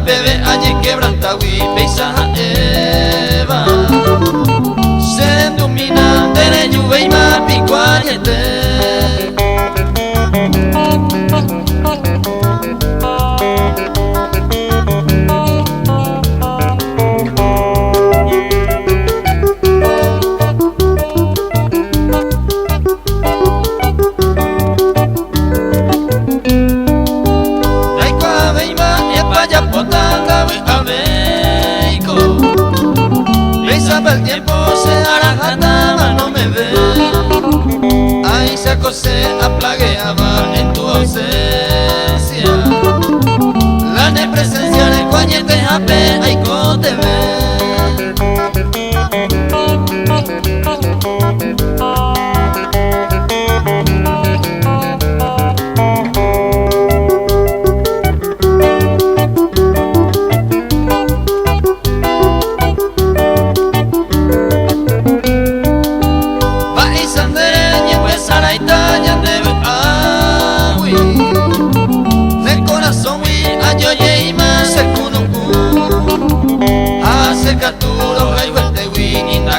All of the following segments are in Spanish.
Bebe allí quebrantawi peisaja eva se domina de lluvia y más picuayete. El tiempo se arajataba, no me ve. Ahí se acosé, aplagueaba en tu ausencia. La nepresencia de cuañete jape, ahí te ve.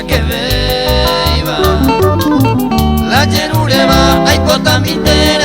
Que veiva la yerureba ay cota mi interés.